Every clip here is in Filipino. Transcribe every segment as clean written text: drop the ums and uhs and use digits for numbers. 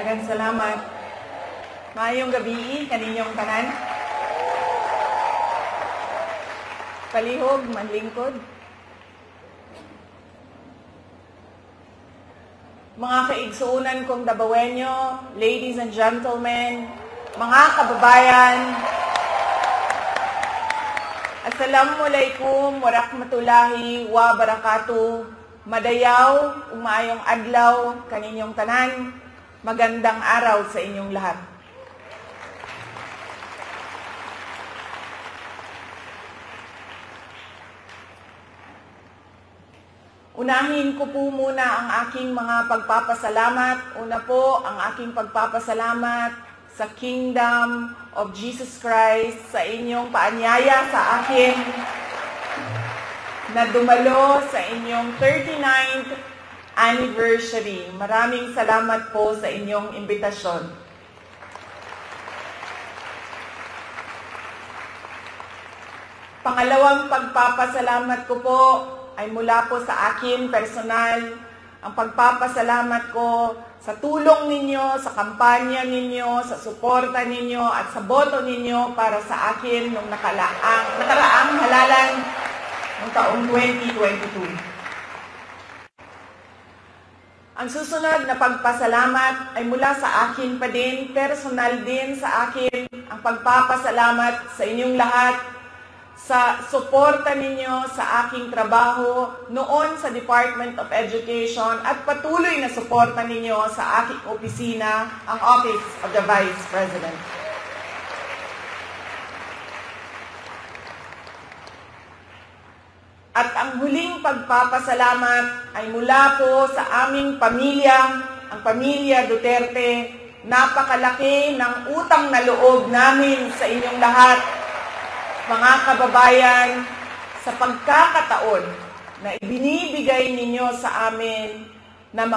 Daghang salamat. Maayong gabi kaninyong tanan. Palihog, manlingkod. Mga kaigsuunan kong Dabawenyo, ladies and gentlemen, mga kababayan, Assalamualaikum warahmatullahi wabarakatuh. Madayaw, umayong adlaw, kaninyong tanan, magandang araw sa inyong lahat. Unahin ko po muna ang aking mga pagpapasalamat. Una po, ang aking pagpapasalamat sa Kingdom of Jesus Christ, sa inyong paanyaya sa akin na dumalo sa inyong 39th anniversary. Maraming salamat po sa inyong imbitasyon. Pangalawang pagpapasalamat ko po ay mula po sa akin personal. Ang pagpapasalamat ko sa tulong ninyo, sa kampanya ninyo, sa suporta ninyo at sa boto ninyo para sa akin nung nakaraang halalan ng taong 2022. Ang susunod na pagpasalamat ay mula sa akin pa din, personal din sa akin, ang pagpapasalamat sa inyong lahat sa suporta ninyo sa aking trabaho noon sa Department of Education at patuloy na suporta ninyo sa aking opisina, ang Office of the Vice President. At ang huling pagpapasalamat ay mula po sa aming pamilya, ang pamilya Duterte. Napakalaki ng utang na loob namin sa inyong lahat, mga kababayan, sa pagkakataon na ibinibigay ninyo sa amin na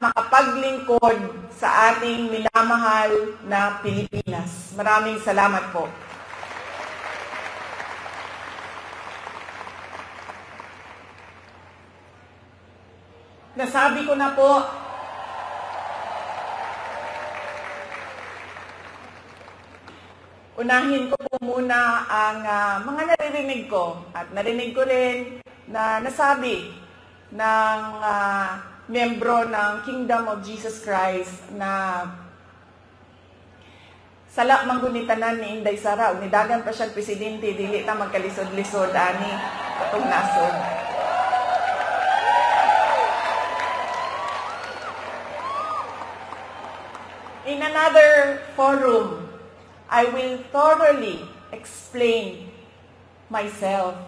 makapaglingkod sa ating minamahal na Pilipinas. Maraming salamat po. Nasabi ko na po, unahin ko po muna ang mga naririnig ko. At narinig ko rin na nasabi ng miyembro ng Kingdom of Jesus Christ na sala manggunitanan ni Inday Sara, unidagan pa siya presidente, dili ta magkalisod-lisod ani katong nasod. In another forum, I will thoroughly explain myself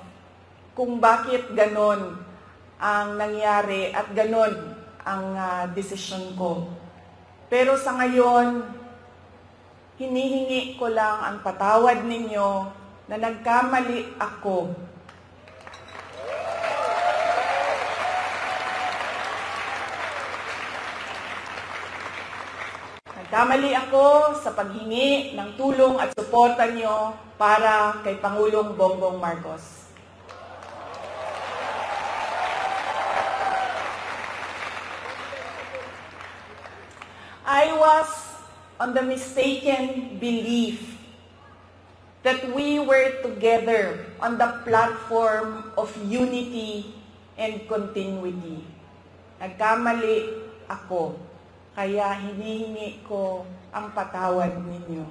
kung bakit ganon ang nangyari at ganon ang desisyon ko. Pero sa ngayon, hinihingi ko lang ang patawad ninyo na nagkamali ako. Nagkamali ako sa paghingi ng tulong at suporta nyo para kay Pangulong Bongbong Marcos. I was on the mistaken belief that we were together on the platform of unity and continuity. Nagkamali ako. Kaya hinihingi ko ang patawad ninyo.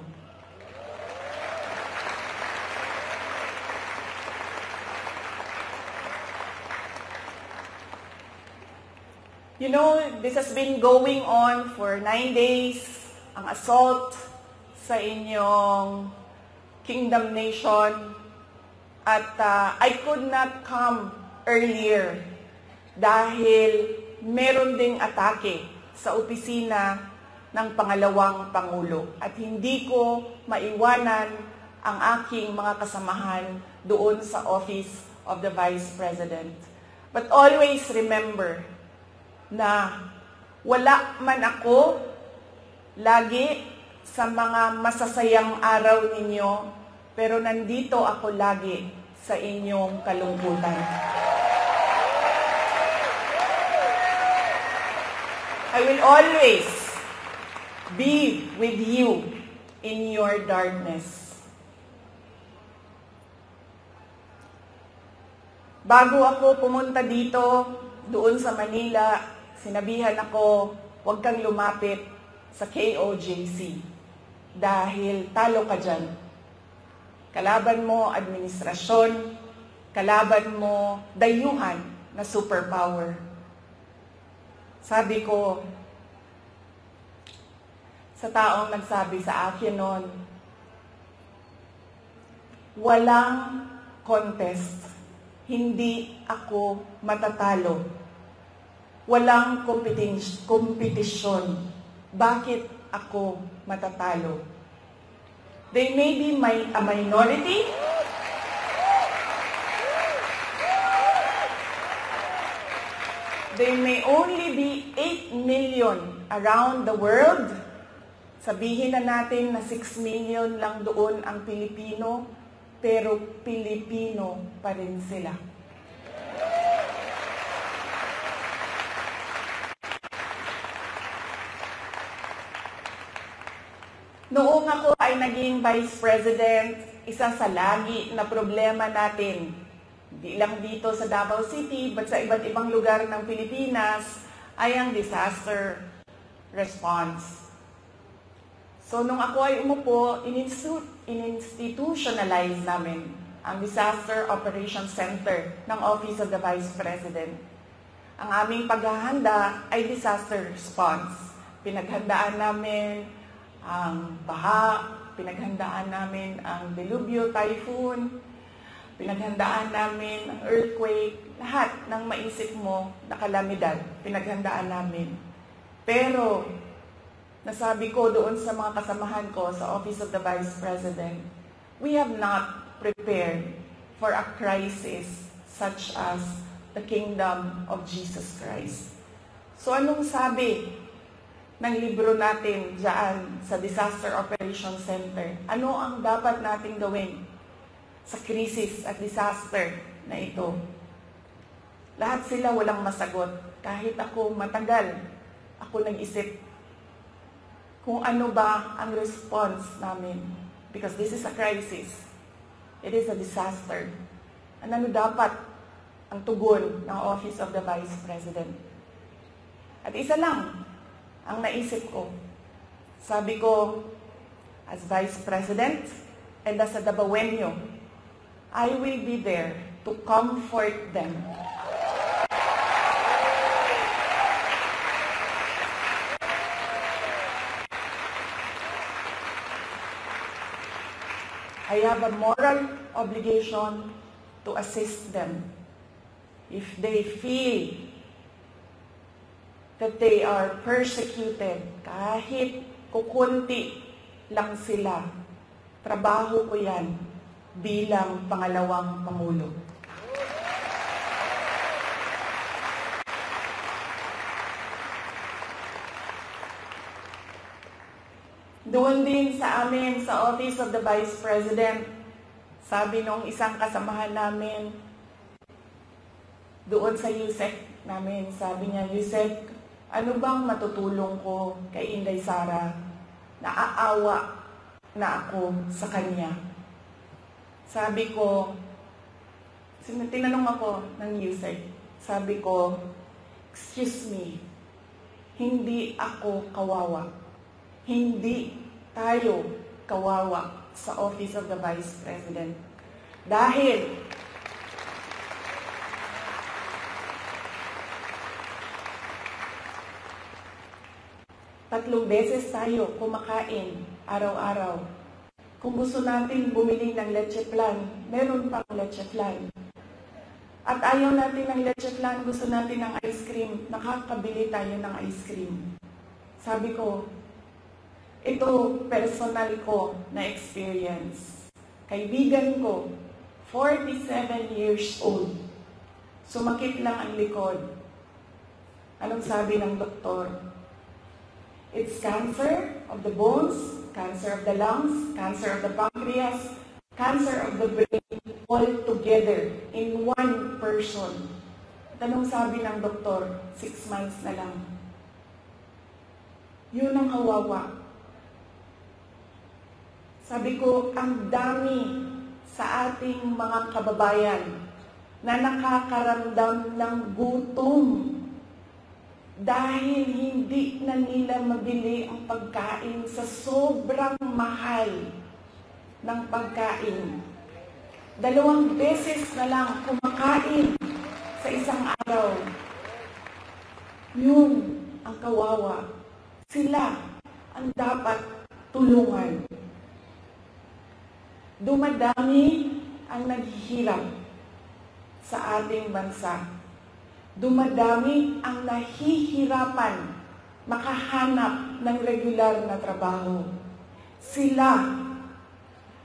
You know, this has been going on for 9 days, ang assault sa inyong Kingdom Nation. At I could not come earlier dahil meron ding atake sa opisina ng pangalawang Pangulo. At hindi ko maiwanan ang aking mga kasamahan doon sa Office of the Vice President. But always remember na wala man ako lagi sa mga masasayang araw ninyo, pero nandito ako lagi sa inyong kalungkutan. I will always be with you in your darkness. Bago ako pumunta dito, doon sa Manila, sinabihan ako, huwag kang lumapit sa KOJC dahil talo ka dyan. Kalaban mo administrasyon, kalaban mo dayuhan na superpower. Sabi ko, sa taong nagsabi sa akin noon, walang contest, hindi ako matatalo. Walang kompetisyon, bakit ako matatalo? They may be a minority, they may only be 8 million around the world. Sabihin na natin na 6 million lang doon ang Pilipino, pero Pilipino pa rin sila. Noong ako ay naging Vice President, isa sa lagi na problema natin, hindi lang dito sa Davao City, but sa iba't ibang lugar ng Pilipinas, ay ang disaster response. So nung ako ay umupo, in-institutionalize namin ang Disaster Operations Center ng Office of the Vice President. Ang aming paghahanda ay disaster response. Pinaghandaan namin ang baha, pinaghandaan namin ang delubyo, typhoon, pinaghandaan namin ang earthquake, lahat ng maisip mo na kalamidad, pinaghandaan namin. Pero, nasabi ko doon sa mga kasamahan ko sa Office of the Vice President, we have not prepared for a crisis such as the kingdom of Jesus Christ. So anong sabi ng libro natin dyan sa Disaster Operations Center? Ano ang dapat nating gawin sa krisis at disaster na ito? Lahat sila walang masagot. Kahit ako matagal, ako nag-isip kung ano ba ang response namin. Because this is a crisis. It is a disaster. Ano dapat ang tugon ng Office of the Vice President? At isa lang ang naisip ko. Sabi ko, as Vice President and as a Davaoenyo, I will be there to comfort them. I have a moral obligation to assist them. If they feel that they are persecuted, kahit kukunti lang sila, trabaho ko yan bilang pangalawang Pangulo. Doon din sa amin, sa Office of the Vice President, sabi nung isang kasamahan namin, doon sa USEC namin, sabi niya, USEC, ano bang matutulong ko kay Inday Sara? Naaawa na ako sa kanya. Sabi ko, tinanong ako ng USEC, sabi ko, excuse me, hindi ako kawawa. Hindi tayo kawawa sa Office of the Vice President. Dahil tatlong beses tayo kumakain araw-araw. Kung gusto natin bumili ng leche flan, meron pang leche flan. At ayaw natin ng leche flan, gusto natin ng ice cream, nakakabili tayo ng ice cream. Sabi ko, ito personal ko na experience. Kaibigan ko, 47 years old. Sumakit lang ang likod. Anong sabi ng doktor? It's cancer of the bones, cancer of the lungs, cancer of the pancreas, cancer of the brain, all together in one person. At anong sabi ng doktor? 6 months na lang. Yun ang kawawa. Sabi ko, ang dami sa ating mga kababayan na nakakaramdam ng gutom dahil hindi na nila mabili ang pagkain sa sobrang mahal ng pagkain. 2 beses na lang kumakain sa isang araw. Yun ang kawawa. Sila ang dapat tulungan. Dumadami ang naghihirap sa ating bansa. Dumadami ang nahihirapan makahanap ng regular na trabaho. Sila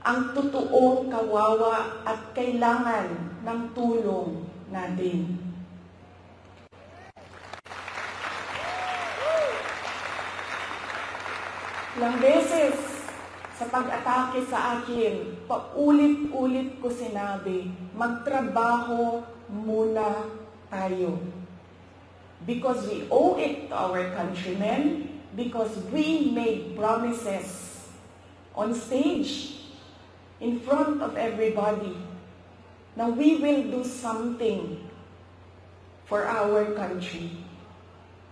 ang totoong kawawa at kailangan ng tulong natin. Ilang beses sa pag-atake sa akin, paulit-ulit ko sinabi, magtrabaho muna tayo. Because we owe it to our countrymen, because we made promises on stage, in front of everybody, na we will do something for our country.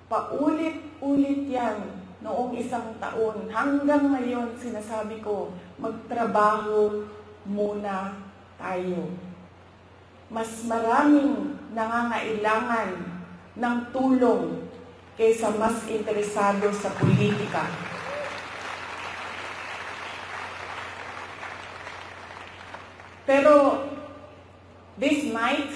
Paulit-ulit yan noong isang taon. Hanggang ngayon, sinasabi ko, magtrabaho muna tayo. Mas maraming nangangailangan ng tulong kaysa mas interesado sa politika. Pero this night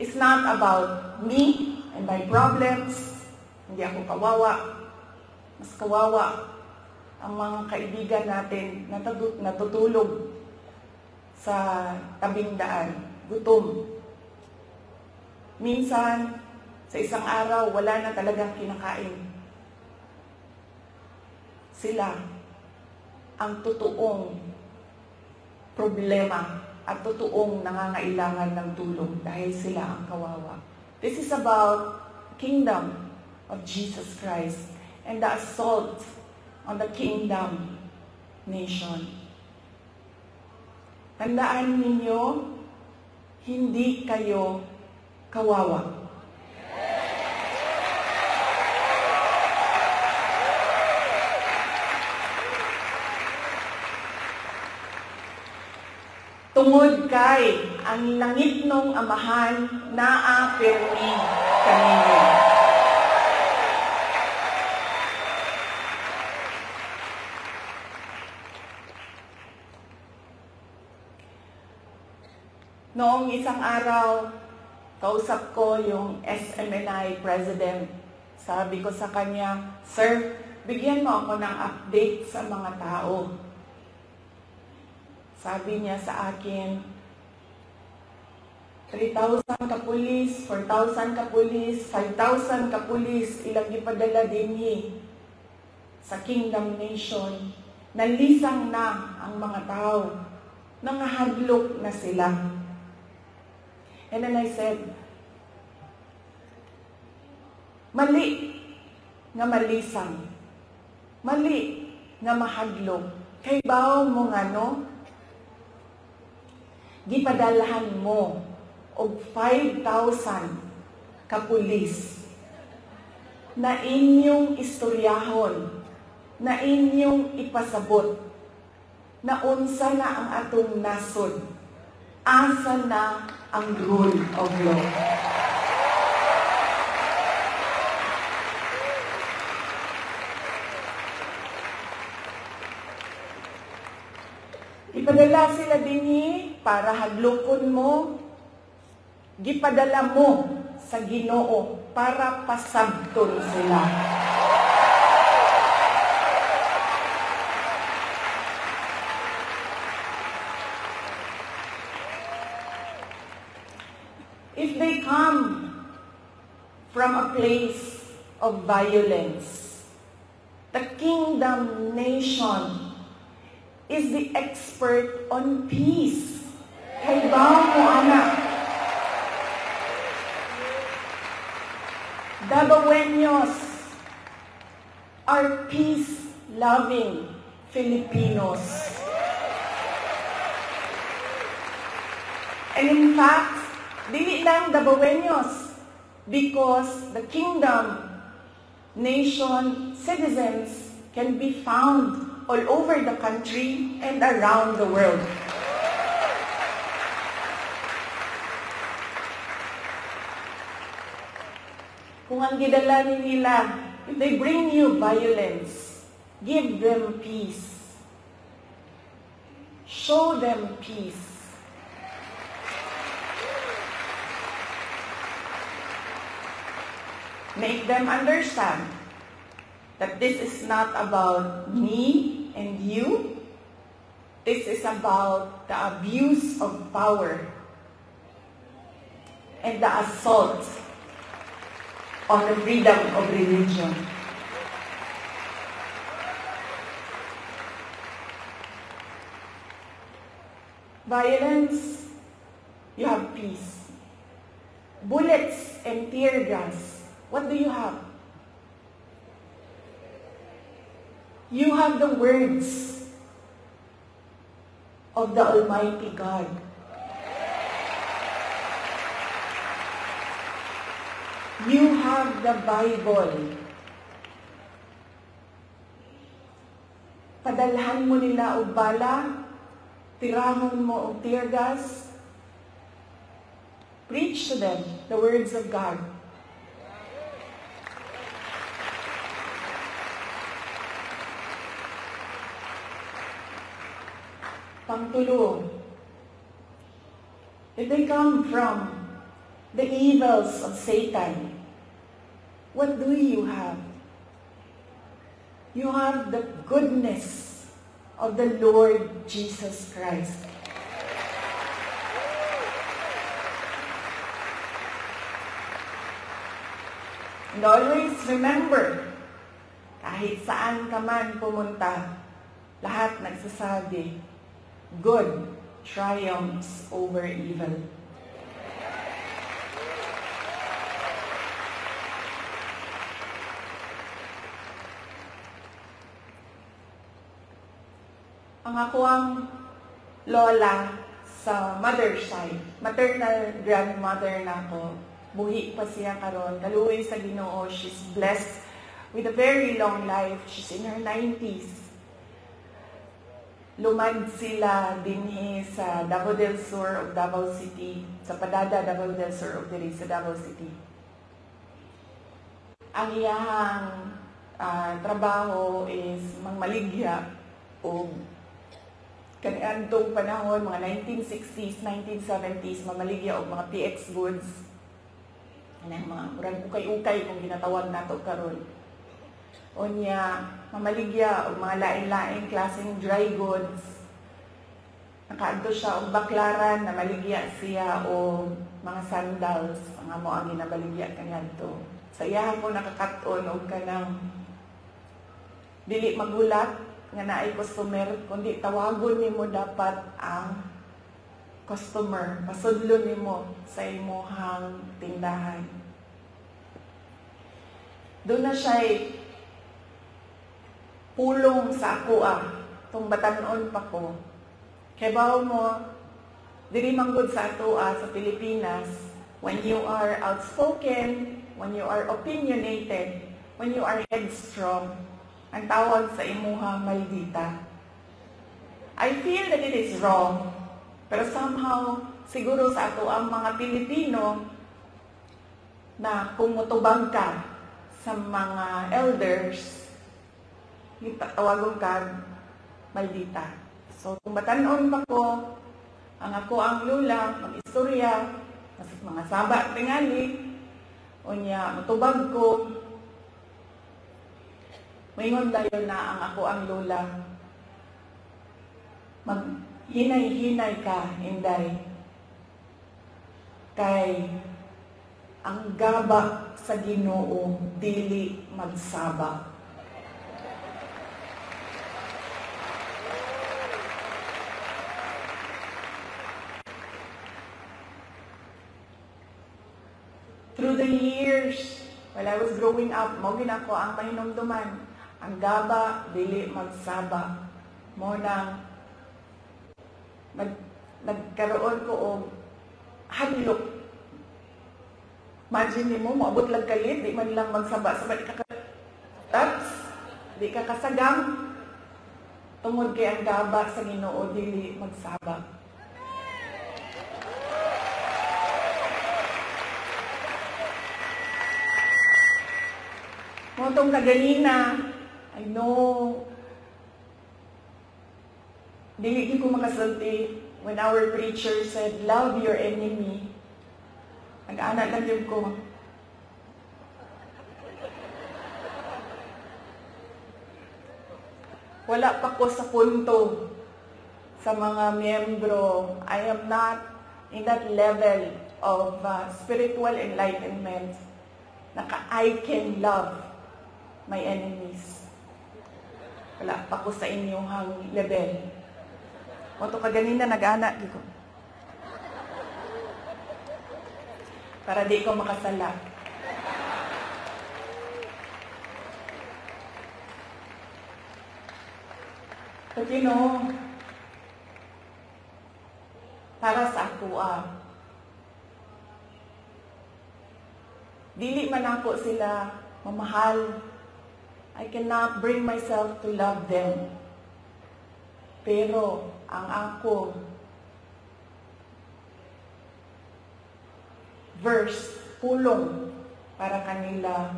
is not about me and my problems. Hindi ako kawawa. Mas kawawa ang mga kaibigan natin na natutulog sa tabing daan, gutom. Minsan, sa isang araw, wala na talagang kinakain. Sila ang totoong problema at totoong nangangailangan ng tulong dahil sila ang kawawa. This is about kingdom of Jesus Christ and the assault on the kingdom nation. Tandaan ninyo, hindi kayo kawawa. Tungod kay ang langit nung amahan naa pirmi kaninyo. Noong isang araw, kausap ko yung SMNI President. Sabi ko sa kanya, Sir, bigyan mo ako ng update sa mga tao. Sabi niya sa akin, 3,000 kapulis, 4,000 kapulis, 5,000 kapulis, ilang ipadala dinhi sa Kingdom Nation. Nalisang na ang mga tao. Nangahadlok na sila. And then I said, mali nga malisang. Mali nga mahadlok. Kay bawo mo nga no? Gipadalahan mo og 5,000 kapulis na inyong istoryahon, na inyong ipasabot, na unsa na ang atong nasod, asa na ang rule of law. Ipadala sila dinhi para hadlokon mo, gipadala mo sa Ginoo para pasabton sila. If they come from a place of violence, the Kingdom Nation is the expert on peace. Kay bawo mo, anak. Dabaweños, are peace-loving Filipinos. And in fact, dili lang Dabaweños, because the kingdom nation citizens can be found all over the country and around the world. Kung ang gidala nila, if they bring you violence, give them peace. Show them peace. Make them understand that this is not about me and you. This is about the abuse of power and the assault on the freedom of religion. Violence, you have peace. Bullets and tear gas, what do you have? You have the words of the Almighty God. You have the Bible. Padalhan mo nila og bala, tirahon mo og tear gas. Preach to them the words of God. Pangtulo, if they come from the evils of Satan, what do you have? You have the goodness of the Lord Jesus Christ. And always remember, kahit saan ka man pumunta, lahat nagsasabi, good triumphs over evil. Ang ako ang lola sa mother side, maternal grandmother na ako, buhi pa siya karon, kaluoy sa Ginoo, she's blessed with a very long life. She's in her 90s. Lumad sila dinhi sa Davao del Sur of Davao City, sa Padada, Davao del Sur of diri sa Davao City. Ang iyahang trabaho is mangmaligya o kaniadtong panahon, mga 1960s, 1970s, mamaligya o mga PX goods. Anang mga murag ukay-ukay kung ginatawag nato karon. O niya, mamaligya o mga lain-lain klaseng dry goods. Nakaadto siya o baklaran, na maligya siya o mga sandals, mga mo ang ginabaligya kaniadto. Sa iyahan ko nakakaton o kanang dili magulat nga naay customer, kundi tawagon nimo dapat ang customer, pasudlon nimo sa imong tindahan. Doon na siya'y pulong sa ako itong batanon pa ko. Kaya bawo mo, diri manggod sa ato sa Pilipinas, when you are outspoken, when you are opinionated, when you are headstrong, ang tawag sa imuha maldita. I feel that it is wrong, pero somehow, siguro sa ato ang mga Pilipino, na kung mutubag ka sa mga elders, tawagon ka maldita. So, kung batanon pa ko, ang ako ang lula, mag-istorya, mga saba tingali, o niya, mutubag ko, mayroon dayon na ang ako ang lola. Maghinay-hinay ka, Inday. Kay ang gaba sa Ginoo dili magsaba. Through the years, while I was growing up, mao gid ako ang mahinumduman. ang gaba dili magsaba. Mo nang nagkaroon ko og hadlok. Imagine mo, maabot lang kalit, di man lang magsaba-saba, di ka kasagam, tungod kay ang gaba sa Ginoo dili magsaba. Motong kaganina, I know, dili ko makasulti when our preacher said, love your enemy. Nag-anak lang yun ko. Wala pa ko sa punto sa mga miyembro. I am not in that level of spiritual enlightenment. I can love my enemies. Wala pa ko sa inyong level. Moto kaganina nag-anak ko. Para di ko makasala. But you know, para sa ako dili man ako sila mamahal. I cannot bring myself to love them. Pero ang ako verse pulong para kanila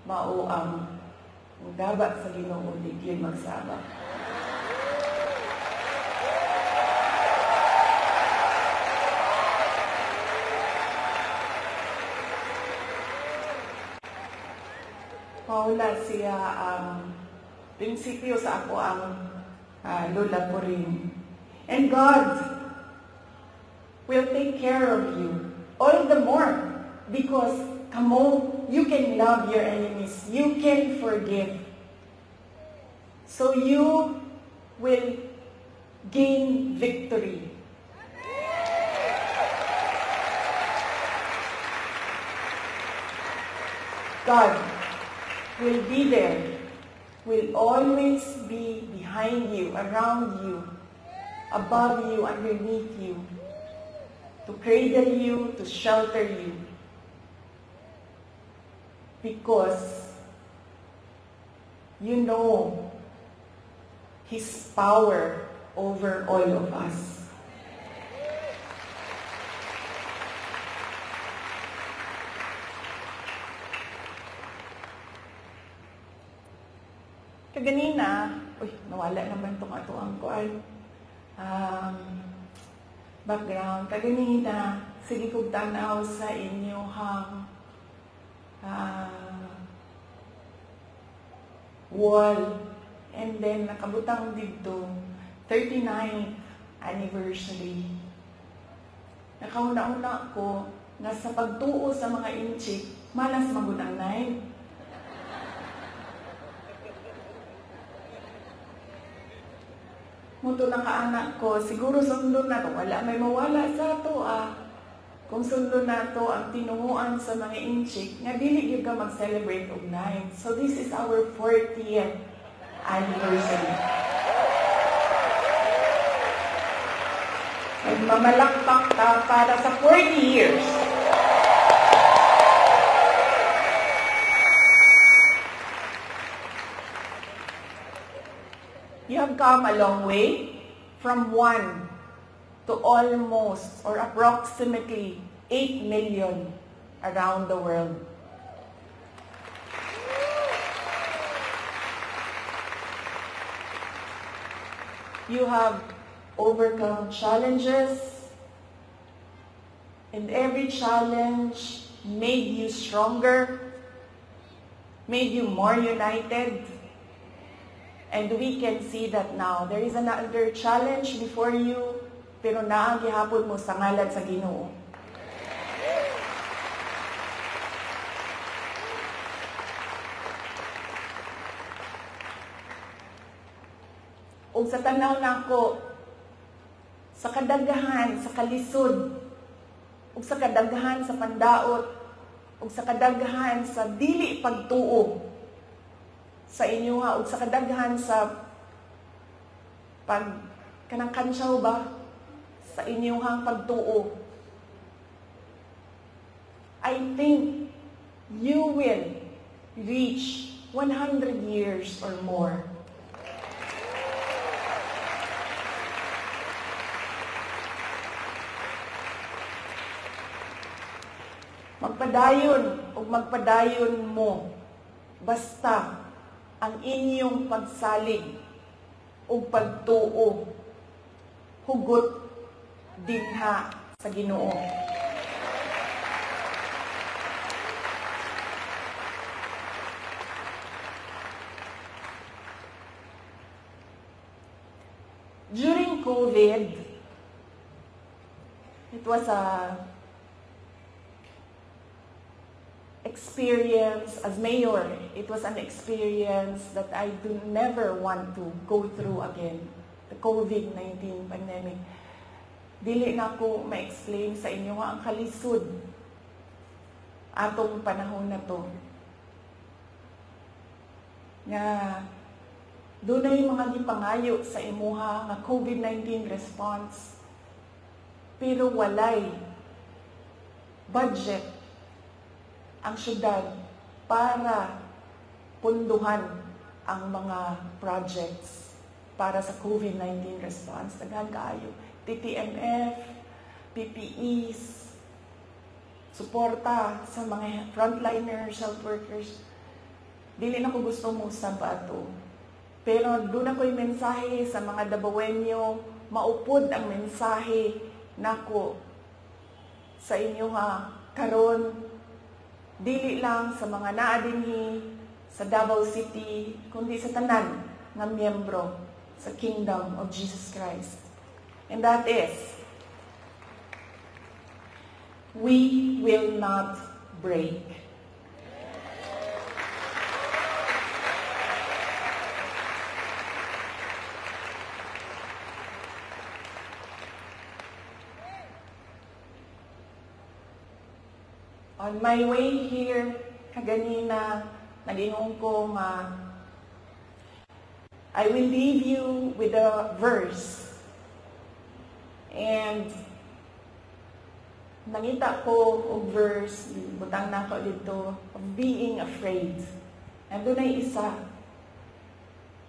mao ang gaba sa Ginoo di magsaba. Paula siya ang prinsipyo sa ako ang lola ko rin. And God will take care of you all the more because you can love your enemies. You can forgive. So you will gain victory. God will be there, will always be behind you, around you, above you, underneath you, to cradle you, to shelter you. Because you know His power over all of us. Kaganina, nawala naman itong atuang ko ay background. Kaganina, sige kong tanaw sa inyong wall. And then, nakabutang dito, 39th anniversary. Nakauna-una ko na sa pagtuo sa mga inchik, malas magutang 9. Muto na kaanak ko, siguro sundo na to. Wala may mawala sa to Kung sundo na to ang tinunguan sa mga inchik, nga dili gyud ka mag-celebrate og 9. So this is our 40th anniversary. Nagmamalakpak ka para sa 40 years. You have come a long way from 1 to almost or approximately 8 million around the world. You have overcome challenges, and every challenge made you stronger, made you more united. And we can see that now. There is another challenge before you, pero naang gihapon mo sa ngalan sa Ginoo. Ug sa tanaw nako, sa kadaghahan, sa kalisod, ug sa kadaghahan sa pandaot, ug sa kadaghahan sa dili pagtuo sa inyo nga ug sa kadaghan sa kanang kansyaw ba sa inyong pagtuo. I think you will reach 100 years or more. Magpadayon o magpadayon mo basta ang inyong pagsalig o pagtuo hugot dinha sa Ginoo. During COVID, it was a experience as mayor. It was an experience that I do never want to go through again. The COVID-19 pandemic. Dili na ko ma-explain sa inyo nga ang kalisod atong panahon na to. Nga doon ay mga gipangayo sa imuha nga COVID-19 response. Pero walay budget ang syudad para punduhan ang mga projects para sa COVID-19 response. Daghan kaayo. TTMF, PPEs, suporta sa mga frontliners, health workers. Dili na ko gusto mo sa bato. Pero doon ako'y mensahe sa mga Dabawenyo, maupod ang mensahe nako sa inyo karon. Dili lang sa mga naadinhi sa Davao City, kundi sa tanan ng miyembro sa Kingdom of Jesus Christ. And that is, we will not break. On my way here, kaganina, nag-ingon ko I will leave you with a verse. And nangita ko og verse, butang na ko dito, of being afraid. And doon ay isa,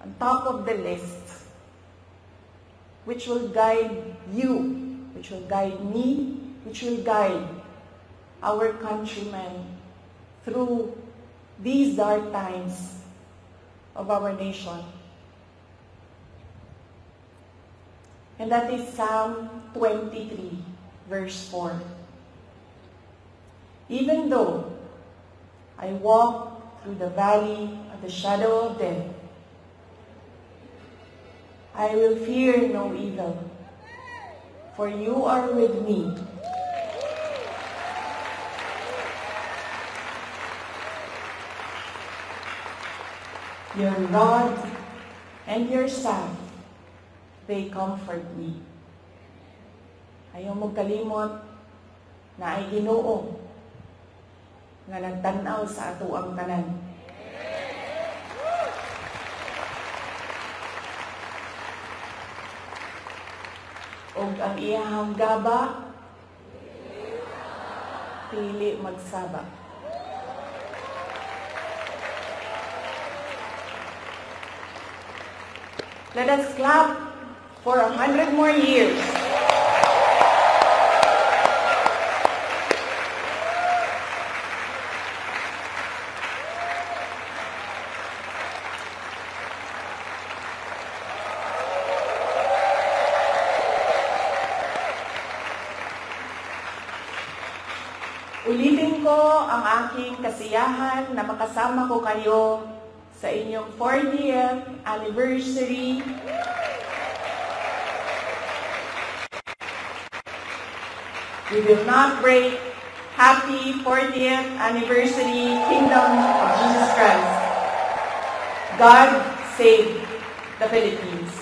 on top of the list, which will guide you, which will guide me, which will guide our countrymen through these dark times of our nation. And that is Psalm 23, verse 4. Even though I walk through the valley of the shadow of death, I will fear no evil, for you are with me. Your rod and your staff, they comfort me. Ayaw mong kalimot na ay Ginoo nga nagtanaw sa ato ang tanan. Og ang iyahang gaba, pili magsaba. Let us clap for 100 more years. Ulitin ko ang aking kasiyahan na makasama ko kayo sa inyong 40th anniversary. We will not break. Happy 40th anniversary, Kingdom of Jesus Christ. God save the Philippines.